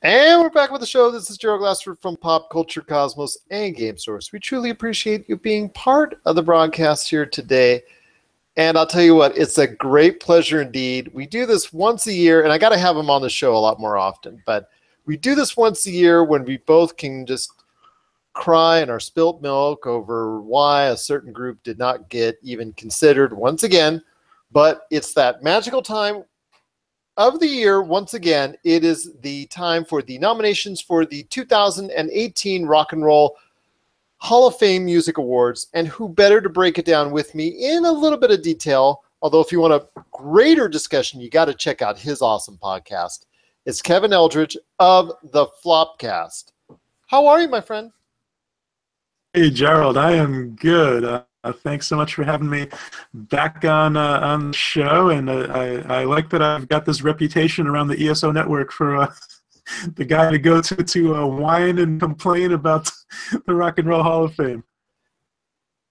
And we're back with the show. This is Gerald Glassford from Pop Culture Cosmos and Game Source. We truly appreciate you being part of the broadcast here today. And I'll tell you what, it's a great pleasure indeed. We do this once a year, and I got to have him on the show a lot more often. But we do this once a year when we both can just cry in our spilt milk over why a certain group did not get even considered once again. But it's that magical time of the year. Once again, it is the time for the nominations for the 2018 Rock and Roll Hall of Fame Music Awards, and who better to break it down with me in a little bit of detail, although if you want a greater discussion, you got to check out his awesome podcast. It's Kevin Eldridge of the Flopcast. How are you, my friend? Hey, Gerald, I am good. Thanks so much for having me back on the show, and I like that I've got this reputation around the ESO network for the guy to go to whine and complain about the Rock and Roll Hall of Fame.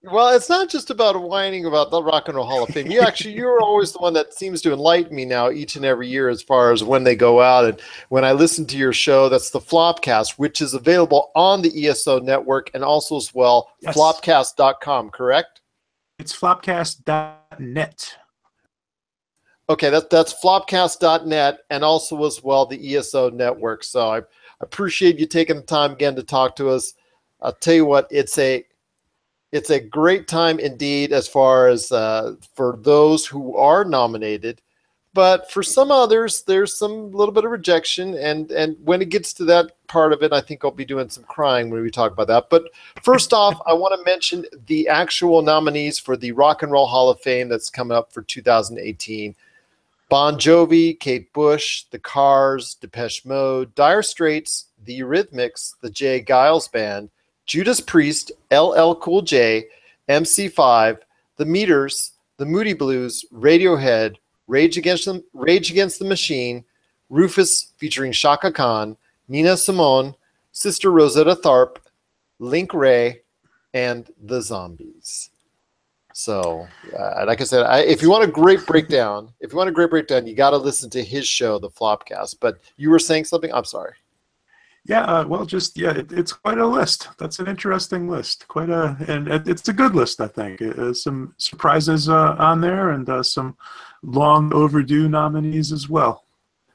Well, it's not just about whining about the Rock and Roll Hall of Fame. You're always the one that seems to enlighten me now each and every year as far as when they go out. And when I listen to your show, that's the Flopcast, which is available on the ESO network and also as well, yes. Flopcast.com, correct? It's flopcast.net. Okay, that's flopcast.net and also as well the ESO network. So I appreciate you taking the time again to talk to us. I'll tell you what, it's a great time indeed as far as for those who are nominated, but for some others, there's some little bit of rejection. And when it gets to that part of it, I think I'll be doing some crying when we talk about that. But first off, I want to mention the actual nominees for the Rock and Roll Hall of Fame that's coming up for 2018. Bon Jovi, Kate Bush, The Cars, Depeche Mode, Dire Straits, The Eurythmics, The Jay Giles Band, Judas Priest, LL Cool J, MC5, The Meters, The Moody Blues, Radiohead, Rage Against the Machine, Rufus featuring Shaka Khan, Nina Simone, Sister Rosetta Tharpe, Link Ray, and The Zombies. So, like I said, if you want a great breakdown, you got to listen to his show, The Flopcast. But you were saying something? I'm sorry. Yeah, it's quite a list. That's an interesting list. And it's a good list, I think. Some surprises on there, and some long overdue nominees as well.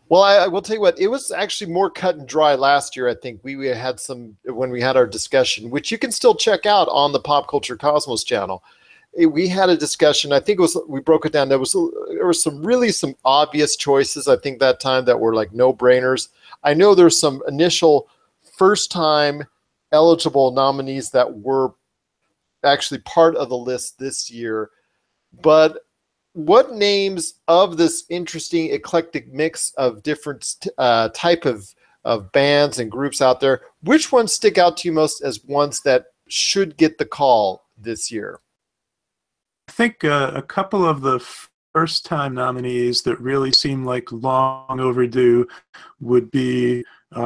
Well, I will tell you what, it was actually more cut and dry last year. I think we had some when we had our discussion, which you can still check out on the Pop Culture Cosmos channel. We had a discussion. I think we broke it down. There was some obvious choices, I think, that time that were like no-brainers. I know there's some initial first-time eligible nominees that were actually part of the list this year. But what names of this interesting eclectic mix of different type of bands and groups out there, which ones stick out to you most as ones that should get the call this year? I think a couple of the first-time nominees that really seem like long overdue would be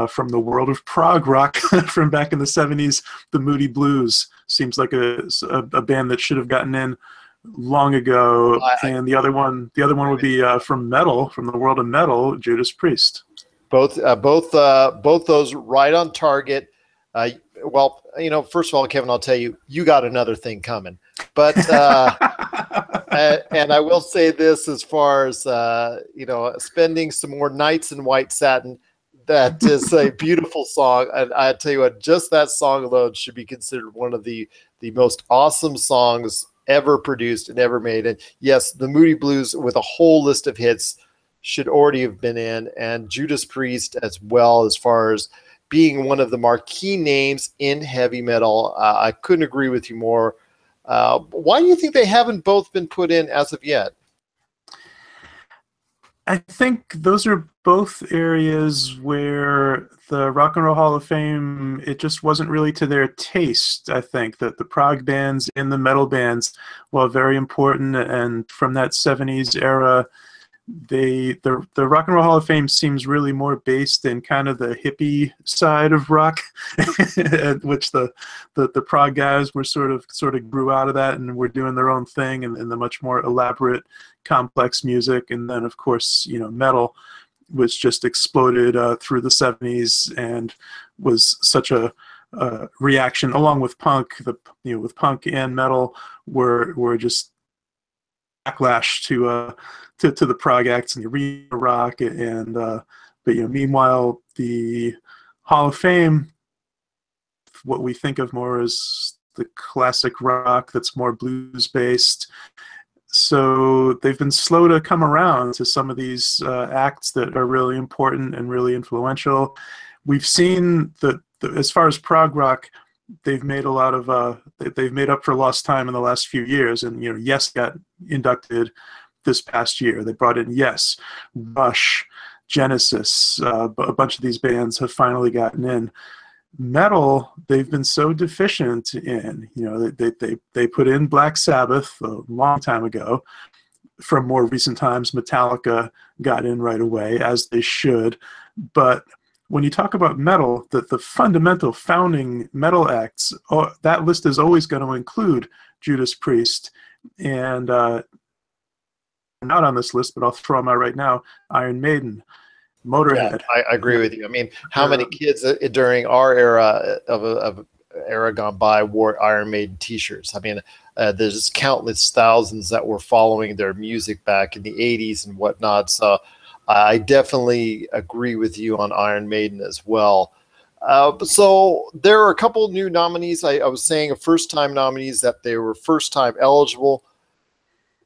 from the world of prog rock from back in the 70s. The Moody Blues seems like a band that should have gotten in long ago. And the other one would be from the world of metal, Judas Priest. Both those right on target. Well, first of all, Kevin, I'll tell you, you got another thing coming. But and I will say this as far as spending some more nights in white satin. That is a beautiful song, and I tell you what, just that song alone should be considered one of the most awesome songs ever produced and ever made. And yes, the Moody Blues with a whole list of hits should already have been in, and Judas Priest as well, as far as being one of the marquee names in heavy metal. I couldn't agree with you more. Why do you think they haven't both been put in as of yet? I think those are both areas where the Rock and Roll Hall of Fame, it just wasn't really to their taste. I think that the prog bands and the metal bands, while very important and from that 70s era, the Rock and Roll Hall of Fame seems really more based in kind of the hippie side of rock, which the prog guys were sort of grew out of that and were doing their own thing and the much more elaborate, complex music. And then of course, metal was just exploded through the 70s and was such a reaction, along with punk. With punk and metal were just backlash to the prog acts and the arena rock, and but meanwhile the Hall of Fame, what we think of more as the classic rock that's more blues based. So they've been slow to come around to some of these acts that are really important and really influential. We've seen that as far as prog rock, they've made a lot of they've made up for lost time in the last few years. And Yes got inducted this past year. They brought in Yes, Rush, Genesis. A bunch of these bands have finally gotten in. Metal, they've been so deficient in. They put in Black Sabbath a long time ago. From more recent times, Metallica got in right away, as they should. But when you talk about metal, the fundamental founding metal acts, that list is always going to include Judas Priest, and not on this list, but I'll throw them out right now: Iron Maiden, Motorhead. Yeah, I agree with you. I mean, how many kids during our era of era gone by wore Iron Maiden T-shirts? I mean, there's countless thousands that were following their music back in the 80s and whatnot. So I definitely agree with you on Iron Maiden as well. So there are a couple new nominees. I was saying first-time nominees that they were first-time eligible.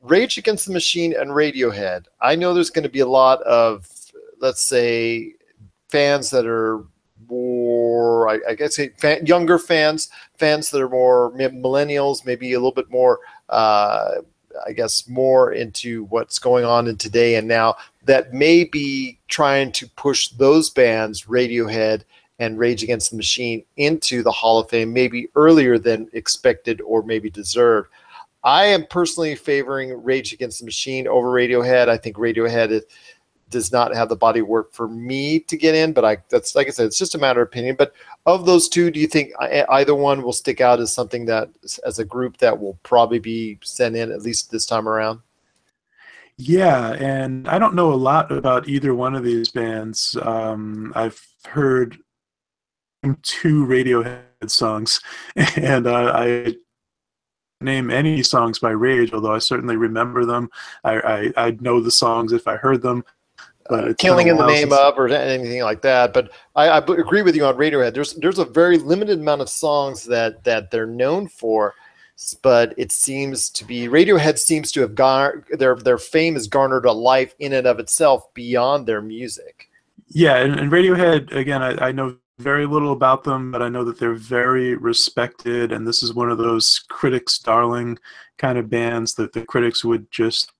Rage Against the Machine and Radiohead. I know there's going to be a lot of, let's say, fans that are more, I guess, younger fans that are more millennials, maybe a little bit more, I guess, more into what's going on in today and now, that may be trying to push those bands, Radiohead and Rage Against the Machine, into the Hall of Fame maybe earlier than expected or maybe deserved. I am personally favoring Rage Against the Machine over Radiohead. I think Radiohead does not have the body of work for me to get in, but that's, like I said, it's just a matter of opinion. But of those two, do you think either one will stick out as something that, as a group, that will probably be sent in at least this time around? Yeah, and I don't know a lot about either one of these bands. I've heard 2 Radiohead songs, and I name any songs by Rage, although I certainly remember them. I'd know the songs if I heard them. But it's Killing in the Name of, or anything like that. But I agree with you on Radiohead. There's a very limited amount of songs that they're known for, but it seems to be Radiohead seems to have their fame has garnered a life in and of itself beyond their music. Yeah, and Radiohead, again, I know very little about them, but I know that they're very respected, and this is one of those critics' darling kind of bands that the critics would just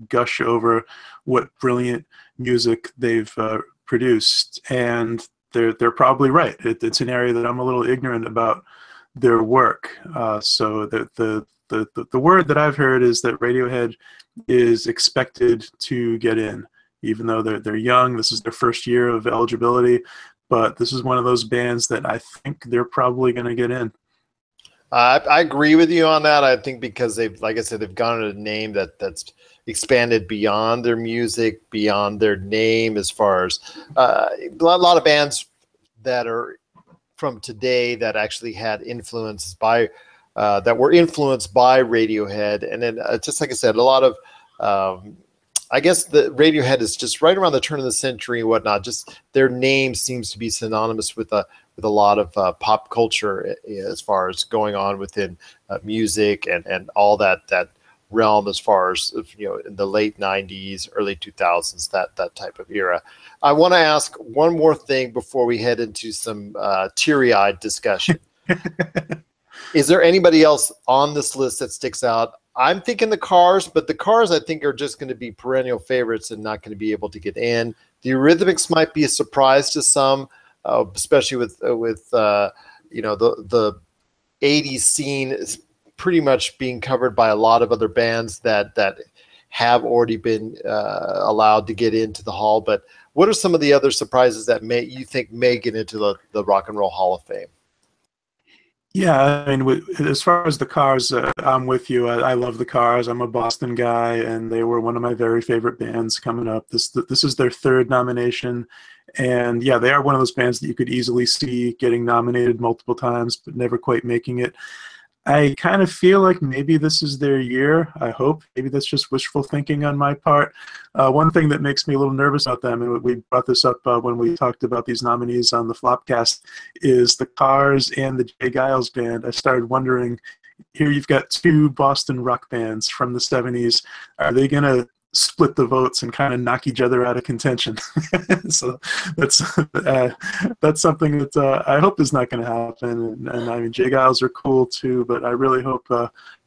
gush over what brilliant music they've produced, and they're probably right. It's an area that I'm a little ignorant about their work. So the word that I've heard is that Radiohead is expected to get in, even though they're young. This is their first year of eligibility, but this is one of those bands that I think they're probably going to get in. I agree with you on that. I think because they've, like I said, they've garnered a name that's expanded beyond their music, beyond their name, as far as a lot of bands that are from today that actually had influences by that were influenced by Radiohead. And then just like I said, a lot of I guess the Radiohead is just right around the turn of the century and whatnot. Just their name seems to be synonymous with a lot of pop culture as far as going on within music and all that realm, as far as in the late 90s, early 2000s, that type of era. I want to ask one more thing before we head into some teary-eyed discussion. Is there anybody else on this list that sticks out? I'm thinking the Cars, but the Cars I think are just going to be perennial favorites and not going to be able to get in. The Eurythmics might be a surprise to some, especially with the 80s scene is pretty much being covered by a lot of other bands that have already been allowed to get into the hall. But what are some of the other surprises that you think may get into the Rock and Roll Hall of Fame? Yeah, I mean, as far as the Cars, I'm with you. I love the Cars. I'm a Boston guy, and they were one of my very favorite bands coming up. This is their third nomination, and yeah, they are one of those bands that you could easily see getting nominated multiple times, but never quite making it. I kind of feel like maybe this is their year. I hope. Maybe that's just wishful thinking on my part. One thing that makes me a little nervous about them, and we brought this up when we talked about these nominees on the Flopcast, is the Cars and the Jay Giles Band. I started wondering, here you've got two Boston rock bands from the 70s. Are they going to split the votes and kind of knock each other out of contention? So that's something that I hope is not going to happen. And I mean, Jay Giles are cool too, but I really hope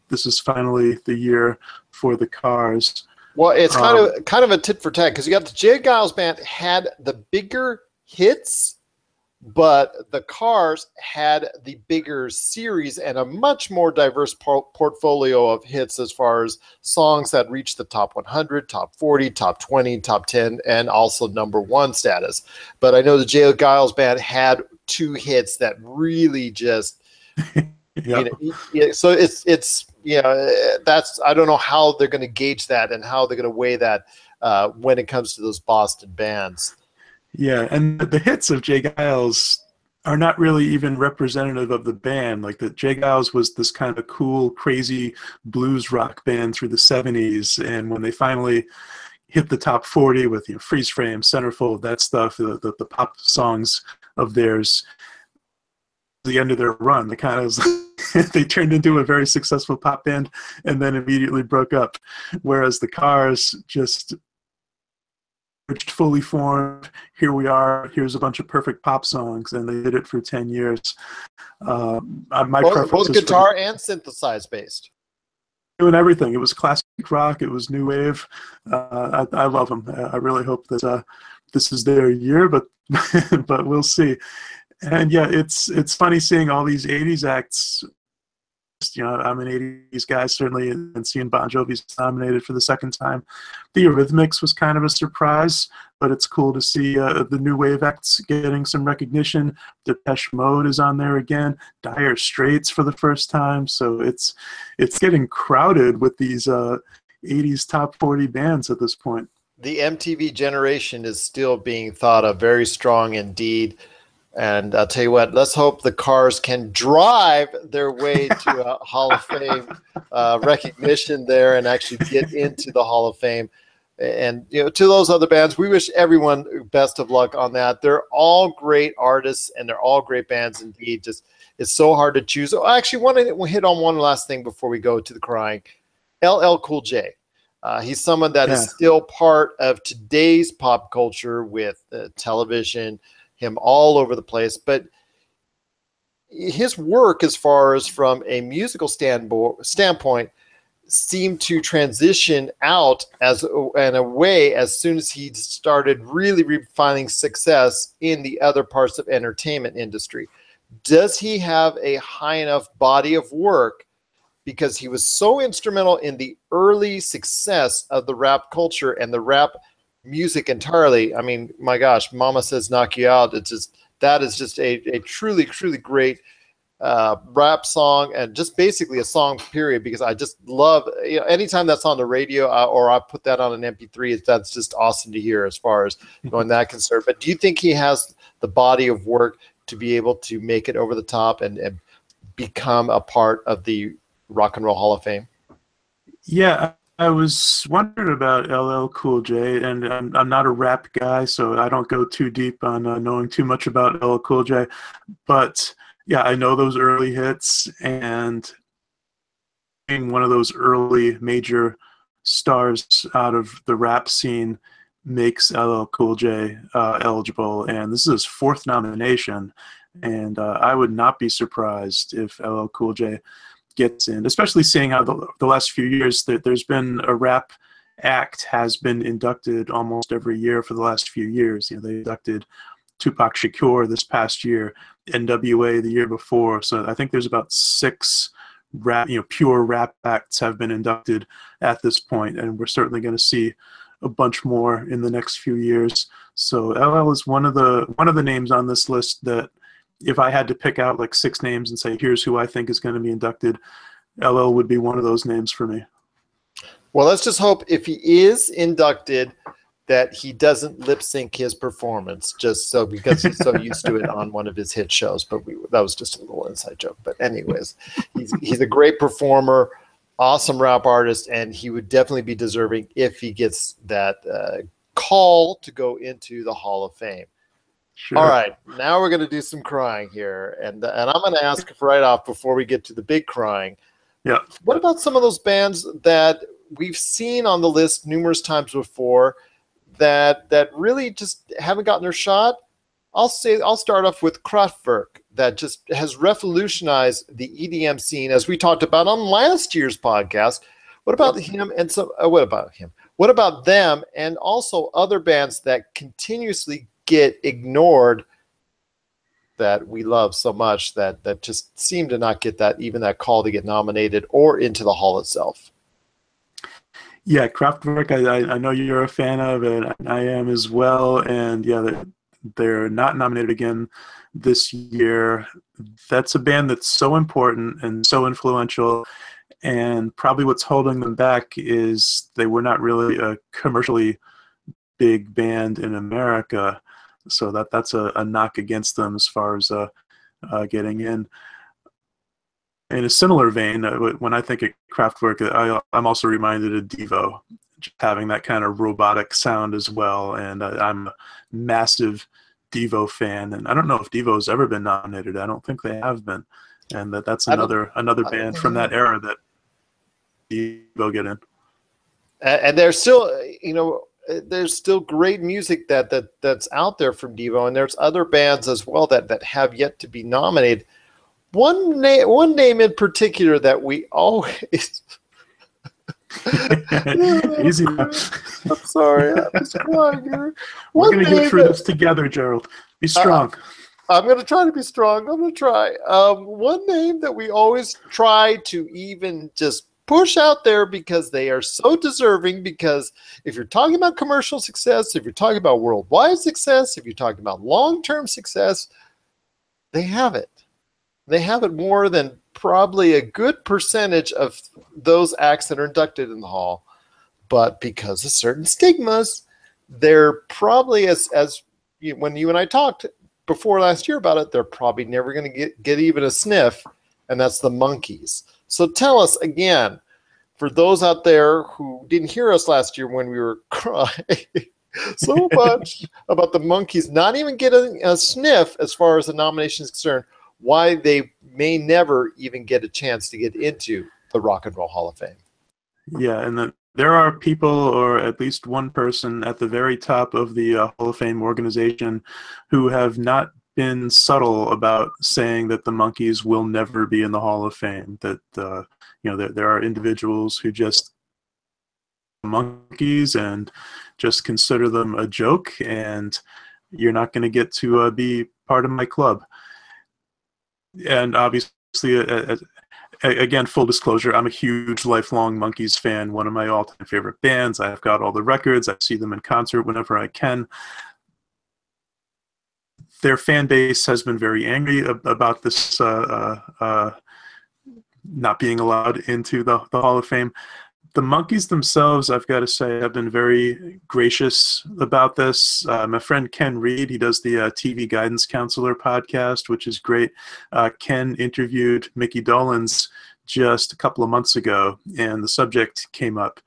this is finally the year for the Cars. Well, it's kind of a tit for tat because you got the Jay Giles band had the bigger hits, but the Cars had the bigger series and a much more diverse portfolio of hits as far as songs that reached the top 100, top 40, top 20, top 10, and also number one status. But I know the Jay Giles band had two hits that really just, Yep. so it's that's, I don't know how they're going to gauge that and how they're going to weigh that when it comes to those Boston bands. Yeah, and the hits of Jay Giles are not really even representative of the band. Like the Jay Giles was this kind of cool, crazy blues rock band through the 70s, and when they finally hit the top 40 with Freeze Frame, Centerfold, that stuff, the pop songs of theirs, the end of their run, they kind of they turned into a very successful pop band and then immediately broke up. Whereas the Cars just fully formed. Here we are. Here's a bunch of perfect pop songs, and they did it for 10 years. My preference Both guitar and synthesized based. Doing everything. It was classic rock. It was new wave. I love them. I really hope that this is their year, but but we'll see. And yeah, it's funny seeing all these '80s acts. I'm an '80s guy certainly, and seeing Bon Jovi's nominated for the second time. The Eurythmics was kind of a surprise, but it's cool to see the new wave acts getting some recognition. Depeche Mode is on there again. Dire Straits for the first time. So it's getting crowded with these '80s top 40 bands at this point. The MTV generation is still being thought of very strong indeed. And I'll tell you what, let's hope the Cars can drive their way to a Hall of Fame recognition there and actually get into the Hall of Fame. And to those other bands, we wish everyone best of luck on that. They're all great artists and they're all great bands indeed. Just it's so hard to choose. I actually want to hit on one last thing before we go to the crying. LL Cool J. He's someone that is still part of today's pop culture with television, him all over the place, but his work, as far as from a musical standpoint, seemed to transition out in a way as soon as he started really finding success in the other parts of entertainment industry. Does he have a high enough body of work? Because he was so instrumental in the early success of the rap culture and the rap music entirely. I mean, my gosh, Mama Says Knock You Out. That is just a truly great rap song, and just basically a song period, because I just love, anytime that's on the radio or I put that on an MP3, that's just awesome to hear as far as going that concerned. But do you think he has the body of work to be able to make it over the top and become a part of the Rock and Roll Hall of Fame? Yeah, I was wondering about LL Cool J, and I'm not a rap guy, so I don't go too deep on knowing too much about LL Cool J. But yeah, I know those early hits, and being one of those early major stars out of the rap scene makes LL Cool J eligible. And this is his fourth nomination, and I would not be surprised if LL Cool J gets in, especially seeing how the last few years there's been a rap act has been inducted almost every year for the last few years. They inducted Tupac Shakur this past year, NWA the year before. So I think there's about 6 rap, pure rap acts have been inducted at this point, and we're certainly going to see a bunch more in the next few years. So LL is one of the names on this list that if I had to pick out like 6 names and say, here's who I think is going to be inducted, LL would be one of those names for me. Well, let's just hope if he is inducted that he doesn't lip sync his performance just so because he's so used to it on one of his hit shows. But that was just a little inside joke. But anyways, he's a great performer, awesome rap artist, and he would definitely be deserving if he gets that call to go into the Hall of Fame. Sure. All right, now we're going to do some crying here, and I'm going to ask right off before we get to the big crying. Yeah. What about some of those bands that we've seen on the list numerous times before that really just haven't gotten their shot? I'll start off with Kraftwerk, that just has revolutionized the EDM scene, as we talked about on last year's podcast. What about him and what about him? What about them and also other bands that continuously get ignored that we love so much that just seem to not get that call to get nominated or into the hall itself? Yeah, Kraftwerk, I know you're a fan of it. I am as well. And yeah, they're not nominated again this year. That's a band that's so important and so influential. And probably what's holding them back is they were not really a commercially big band in America. So that's a knock against them as far as getting in. In a similar vein, when I think of Kraftwerk, I'm also reminded of Devo, having that kind of robotic sound as well. And I'm a massive Devo fan, and I don't know if Devo's ever been nominated. I don't think they have been, and that's another band from that era that Devo get in. And there's still, there's still great music that's out there from Devo, and there's other bands as well that have yet to be nominated. One name in particular that we always easy. I'm sorry, I'm just crying here. We're going to get through this together, Gerald. Be strong. I'm going to try to be strong. I'm going to try. One name that we always try to even just push out there because they are so deserving, because if you're talking about commercial success, if you're talking about worldwide success, if you're talking about long-term success, they have it. They have it more than probably a good percentage of those acts that are inducted in the hall. But because of certain stigmas, they're probably, when you and I talked before last year about it, they're probably never going to get even a sniff, and that's the Monkees. So tell us again, for those out there who didn't hear us last year when we were crying so much about the Monkees not even getting a sniff as far as the nomination is concerned, why they may never even get a chance to get into the Rock and Roll Hall of Fame. Yeah, and there are people, or at least one person at the very top of the Hall of Fame organization, who have not been subtle about saying that the Monkees will never be in the Hall of Fame. That there are individuals who just Monkees and just consider them a joke, and you're not going to get to be part of my club. And obviously, again, full disclosure, I'm a huge lifelong Monkees fan, one of my all-time favorite bands. I've got all the records. I see them in concert whenever I can. Their fan base has been very angry about this not being allowed into the Hall of Fame. The Monkees themselves, I've got to say, have been very gracious about this. My friend Ken Reed, he does the TV Guidance Counselor podcast, which is great. Ken interviewed Mickey Dolenz just a couple of months ago, and the subject came up.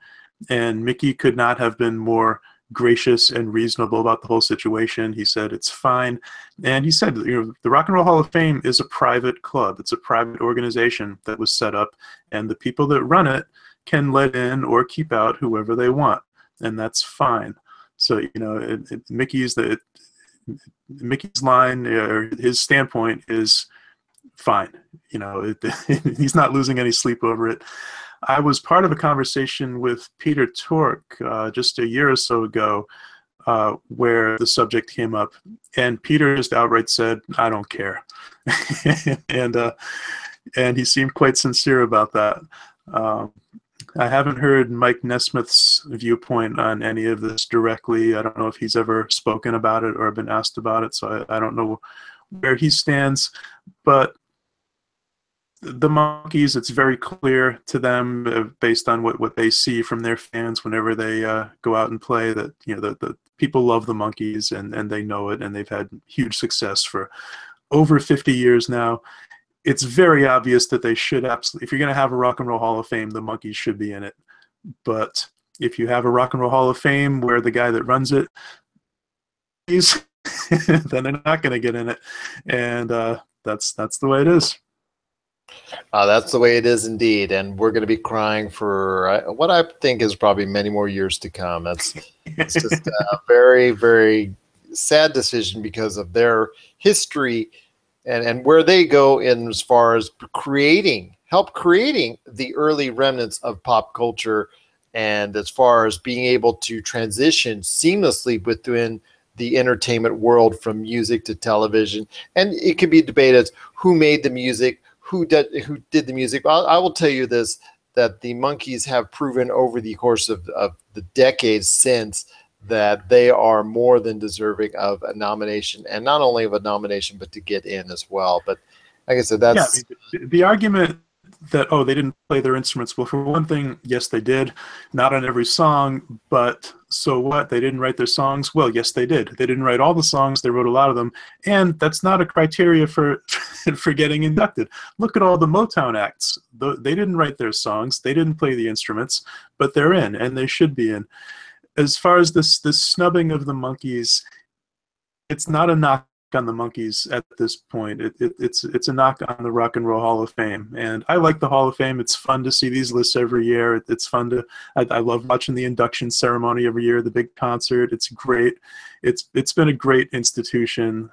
And Mickey could not have been more gracious and reasonable about the whole situation. He said it's fine. And he said, the Rock and Roll Hall of Fame is a private club. It's a private organization that was set up, and the people that run it can let in or keep out whoever they want, and that's fine. So Mickey's line, or his standpoint, is fine. He's not losing any sleep over it. I was part of a conversation with Peter Tork just a year or so ago where the subject came up, and Peter just outright said, "I don't care," and he seemed quite sincere about that. I haven't heard Mike Nesmith's viewpoint on any of this directly. I don't know if he's ever spoken about it or been asked about it, so I don't know where he stands, but the Monkees, it's very clear to them based on what they see from their fans whenever they go out and play that the people love the Monkees and they know it, and they've had huge success for over 50 years now. It's very obvious that they should absolutely, if you're going to have a Rock and Roll Hall of Fame, the Monkees should be in it. But if you have a Rock and Roll Hall of Fame where the guy that runs it, then they're not going to get in it, and that's the way it is. That's the way it is indeed, and we're going to be crying for what I think is probably many more years to come. It's just a very, very sad decision because of their history and where they go in as far as help creating the early remnants of pop culture, and as far as being able to transition seamlessly within the entertainment world from music to television. And it can be debated who made the music, who did the music. I will tell you this, that the Monkees have proven over the course of the decades since that they are more than deserving of a nomination, and not only of a nomination, but to get in as well. But like I said, that's the argument that, oh, they didn't play their instruments. Well, for one thing, yes, they did. Not on every song, but so what? They didn't write their songs? Well, yes, they did. They didn't write all the songs. They wrote a lot of them. And that's not a criteria for for getting inducted. Look at all the Motown acts. They didn't write their songs. They didn't play the instruments, but they're in, and they should be in. As far as this snubbing of the Monkees, it's not a knock on the Monkees at this point. It's a knock on the Rock and Roll Hall of Fame. And I like the Hall of Fame. It's fun to see these lists every year. It's fun to I love watching the induction ceremony every year, the big concert. It's great. It's been a great institution,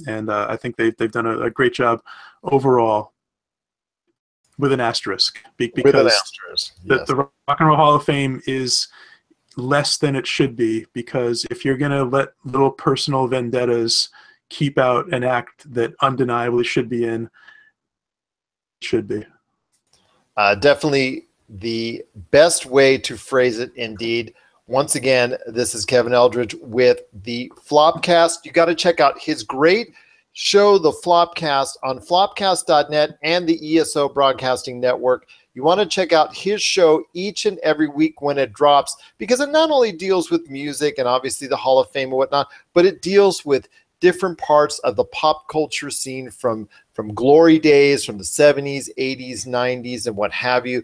and I think they've done a great job overall, with an asterisk, because with an asterisk, yes. the Rock and Roll Hall of Fame is less than it should be, because if you're going to let little personal vendettas keep out an act that undeniably should be in, it should be. Definitely the best way to phrase it, indeed. Once again, this is Kevin Eldridge with the Flopcast. You got to check out his great show, the Flopcast, on flopcast.net and the ESO Broadcasting Network. You want to check out his show each and every week when it drops, because it not only deals with music and obviously the Hall of Fame and whatnot, but it deals with different parts of the pop culture scene from glory days, from the 70s, 80s, 90s, and what have you.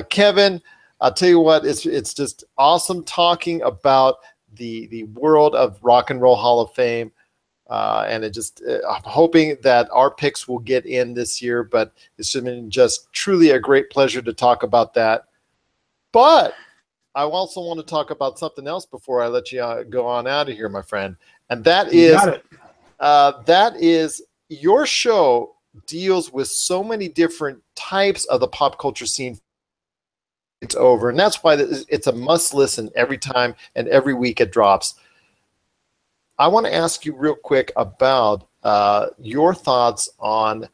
Kevin, I'll tell you what, it's just awesome talking about the world of Rock and Roll Hall of Fame. And I'm hoping that our picks will get in this year, but it's been just truly a great pleasure to talk about that. But I also want to talk about something else before I let you go on out of here, my friend. And that is your show deals with so many different types of the pop culture scene. It's over, and that's why it's a must listen every time and every week it drops. I want to ask you real quick about your thoughts on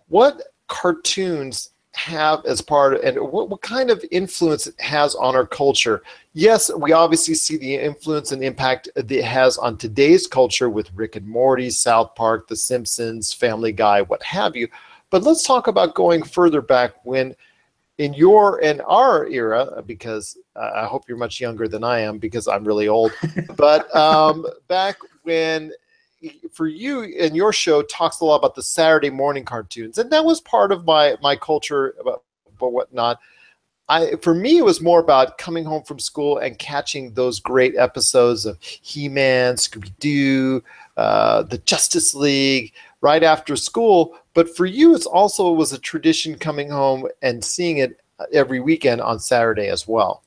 what cartoons have as part of, and what kind of influence it has on our culture. Yes, we obviously see the influence and impact that it has on today's culture with Rick and Morty, South Park, The Simpsons, Family Guy, what have you. But let's talk about going further back when in our era, because I hope you're much younger than I am because I'm really old, but back when, for you and your show talks a lot about the Saturday morning cartoons, and that was part of my culture, but whatnot. For me, it was more about coming home from school and catching those great episodes of He-Man, Scooby-Doo, the Justice League right after school. But for you, it was a tradition coming home and seeing it every weekend on Saturday as well.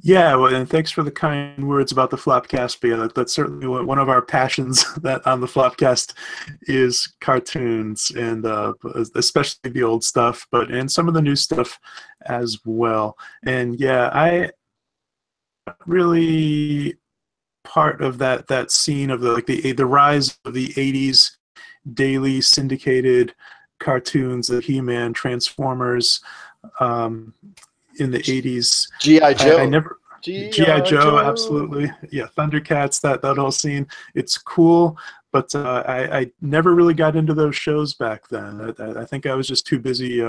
Yeah, well, and thanks for the kind words about the Flopcast. But yeah, that's certainly one of our passions that on the Flopcast is cartoons, and especially the old stuff, and some of the new stuff as well. And yeah, I really part of that scene of the rise of the 80s daily syndicated cartoons, the He-Man, Transformers, in the 80s. G.I. Joe. G.I. Joe, absolutely. Yeah, Thundercats, that whole scene. It's cool, but I never really got into those shows back then. I think I was just too busy.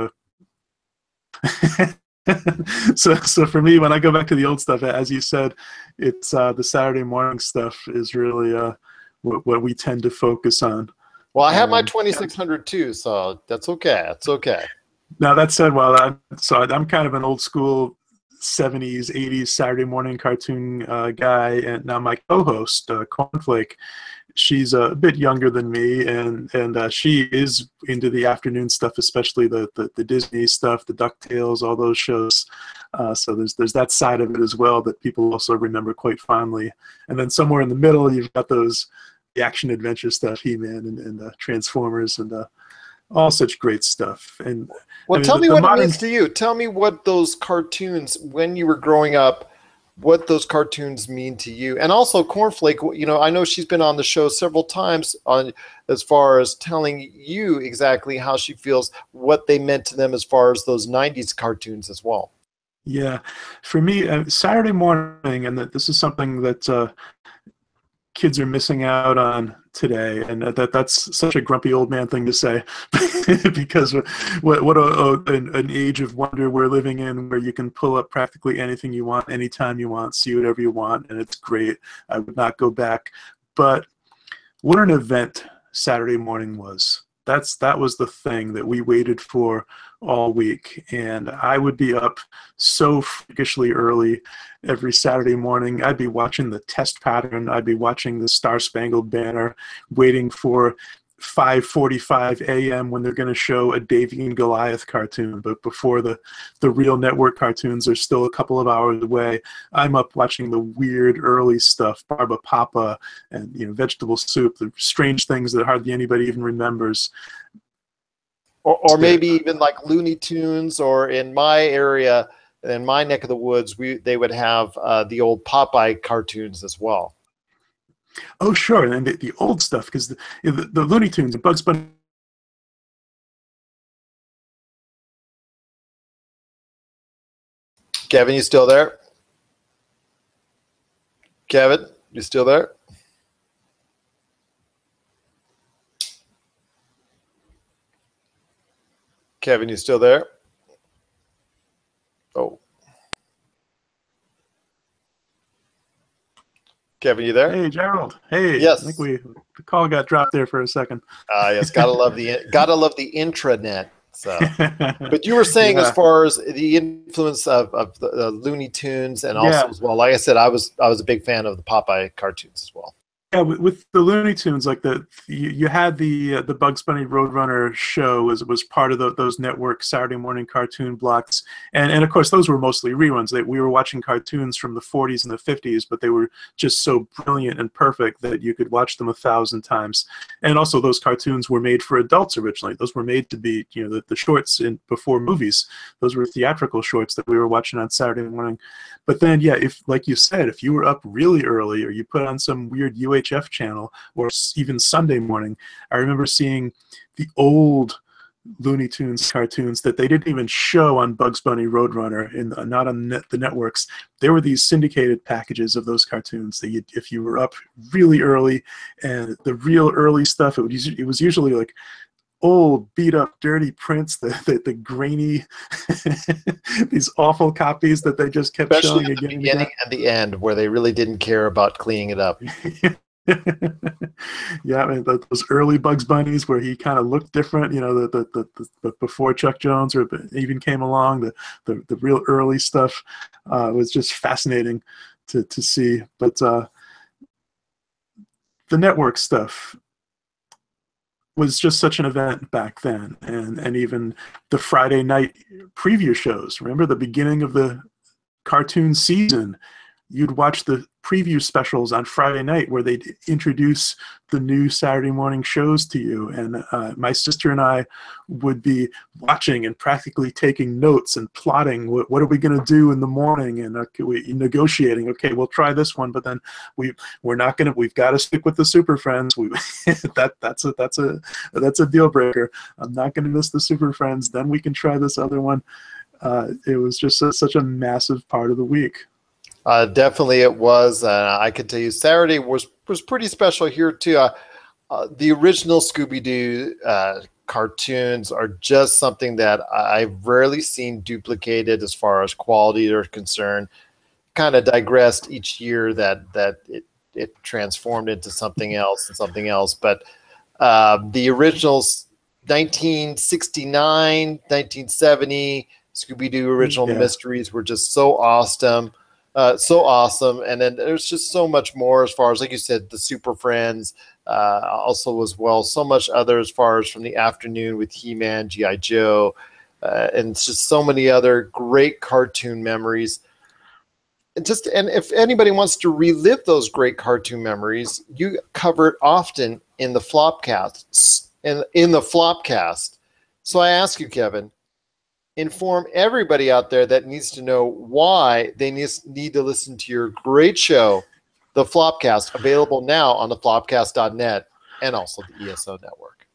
So for me, when I go back to the old stuff, as you said, it's the Saturday morning stuff is really what we tend to focus on. Well, I have my 2600 too, so that's okay. That's okay. Now that said, well, I'm kind of an old school 70s, 80s Saturday morning cartoon guy, and now my co-host, Cornflake, she's a bit younger than me, and she is into the afternoon stuff, especially the Disney stuff, the DuckTales, all those shows. So there's that side of it as well that people also remember quite fondly. And then somewhere in the middle, you've got the action adventure stuff, He-Man and Transformers and all such great stuff. And well, I mean, tell me what it means to you. Tell me what those cartoons, when you were growing up, what those cartoons mean to you. And also Cornflake, you know, I know she's been on the show several times on as far as telling you exactly how she feels, what they meant to them as far as those 90s cartoons as well. Yeah, for me, Saturday morning, and this is something that kids are missing out on today, and that's such a grumpy old man thing to say, because what an age of wonder we're living in, where you can pull up practically anything you want, anytime you want, see whatever you want, and it's great. I would not go back. But what an event Saturday morning was. That was the thing that we waited for all week, and I would be up so freakishly early every Saturday morning. I'd be watching the test pattern. I'd be watching the Star Spangled Banner, waiting for 5:45 a.m. when they're going to show a Davy and Goliath cartoon. But before the real network cartoons are still a couple of hours away, I'm up watching the weird early stuff, Barba Papa and Vegetable Soup, the strange things that hardly anybody even remembers. Or maybe even like Looney Tunes, or in my area, in my neck of the woods, they would have the old Popeye cartoons as well. Oh, sure, and the old stuff, because the Looney Tunes and Bugs Bunny. Kevin, you still there? Kevin, you still there? Kevin, you still there? Oh. Kevin, you there? Hey, Gerald. Hey. Yes. I think the call got dropped there for a second. Yes, gotta love the intranet. So, but you were saying as far as the influence of the Looney Tunes, and also as well, like I said, I was a big fan of the Popeye cartoons as well. Yeah, with the Looney Tunes, like you had the Bugs Bunny Roadrunner show was part of those network Saturday morning cartoon blocks, and of course those were mostly reruns. We were watching cartoons from the 40s and the 50s, but they were just so brilliant and perfect that you could watch them 1,000 times. And also those cartoons were made for adults originally. Those were made to be the shorts before movies. Those were theatrical shorts that we were watching on Saturday morning. But then, yeah, if, like you said, if you were up really early, or you put on some weird UHF channel, or even Sunday morning, I remember seeing the old Looney Tunes cartoons that they didn't even show on Bugs Bunny Roadrunner, not on the networks. There were these syndicated packages of those cartoons that if you were up really early, and the real early stuff, it was usually like old beat up dirty prints, the grainy these awful copies that they just kept Especially showing at the again beginning and the end, where they really didn't care about cleaning it up. Yeah, I mean, those early Bugs Bunnies where he kind of looked different, the before Chuck Jones or even came along, the real early stuff was just fascinating to see. But the network stuff was just such an event back then, and even the Friday night preview shows. Remember the beginning of the cartoon season? You'd watch the preview specials on Friday night where they'd introduce the new Saturday morning shows to you. And my sister and I would be watching and practically taking notes and plotting what are we going to do in the morning, and negotiating. Okay, we'll try this one, but then we're not going to. We've got to stick with the Super Friends. That's a deal breaker. I'm not going to miss the Super Friends. Then we can try this other one. It was just such a massive part of the week. Definitely it was. I could tell you Saturday was pretty special here too. The original Scooby-Doo cartoons are just something that I've rarely seen duplicated as far as quality are concerned. Kind of digressed each year that it transformed into something else and something else. But the originals, 1969, 1970 Scooby-Doo original Yeah. mysteries were just so awesome. So awesome. And then there's just so much more as far as, like you said, the Super Friends, also as well. So much other as far as from the afternoon with He-Man, G.I. Joe, and it's just so many other great cartoon memories. And if anybody wants to relive those great cartoon memories, you cover it often in the Flopcast. In the Flopcast. So I ask you, Kevin, inform everybody out there that needs to know why they need to listen to your great show, the Flopcast, available now on the flopcast.net and also the ESO network.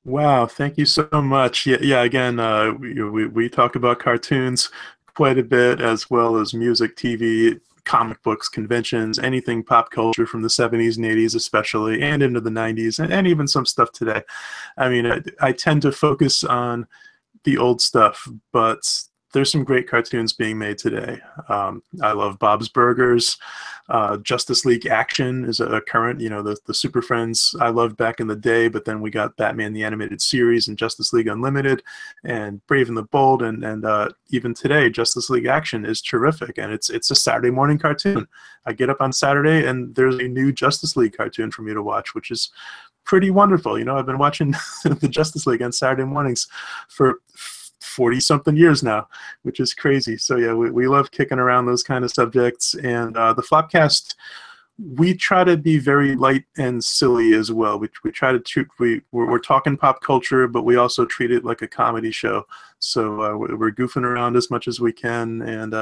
Wow, thank you so much. Yeah. Again, we talk about cartoons quite a bit, as well as music, TV, comic books, conventions, anything pop culture from the 70s and 80s especially, and into the 90s, and even some stuff today. I mean, I tend to focus on the old stuff, but there's some great cartoons being made today. I love Bob's Burgers. Justice League Action is a current, the Super Friends I loved back in the day, but then we got Batman the Animated Series and Justice League Unlimited and Brave and the Bold, and even today, Justice League Action is terrific, and it's a Saturday morning cartoon. I get up on Saturday and there's a new Justice League cartoon for me to watch, which is pretty wonderful. I've been watching the Justice League on Saturday mornings for 40-something years now, which is crazy. So yeah, we love kicking around those kind of subjects. And the Flopcast, we try to be very light and silly as well. We try to treat, we're talking pop culture, but we also treat it like a comedy show. So we're goofing around as much as we can. And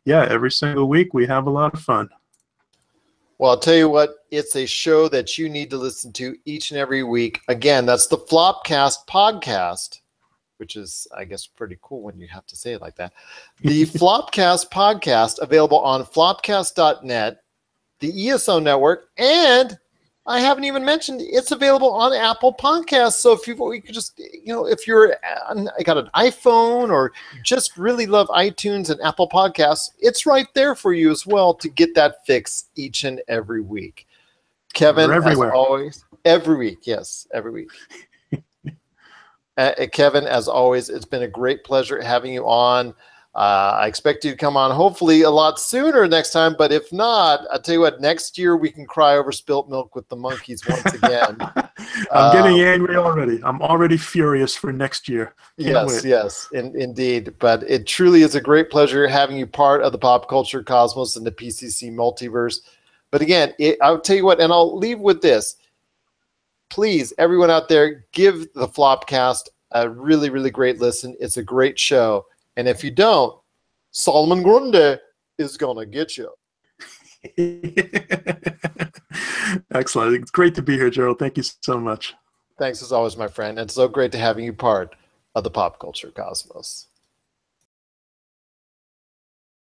yeah, every single week we have a lot of fun. Well, I'll tell you what, it's a show that you need to listen to each and every week. Again, that's the Flopcast podcast, which is, I guess, pretty cool when you have to say it like that. The Flopcast podcast, available on flopcast.net, the ESO network, and I haven't even mentioned it's available on Apple Podcasts. So if you could just, if you're got an iPhone or just really love iTunes and Apple Podcasts, it's right there for you as well to get that fix each and every week. Kevin, as always, every week, yes, every week. Kevin, as always, it's been a great pleasure having you on. I expect you to come on hopefully a lot sooner next time, but if not, I'll tell you what, next year we can cry over spilt milk with the monkeys once again. I'm getting angry already. I'm already furious for next year. Can't wait. Yes, indeed. But it truly is a great pleasure having you part of the pop culture cosmos and the PCC multiverse. But again, I'll tell you what, and I'll leave with this. Please, everyone out there, give the Flopcast a really, really great listen. It's a great show. And if you don't, Solomon Grundy is going to get you. Excellent. It's great to be here, Gerald. Thank you so much. Thanks as always, my friend. And so great to having you part of the pop culture cosmos.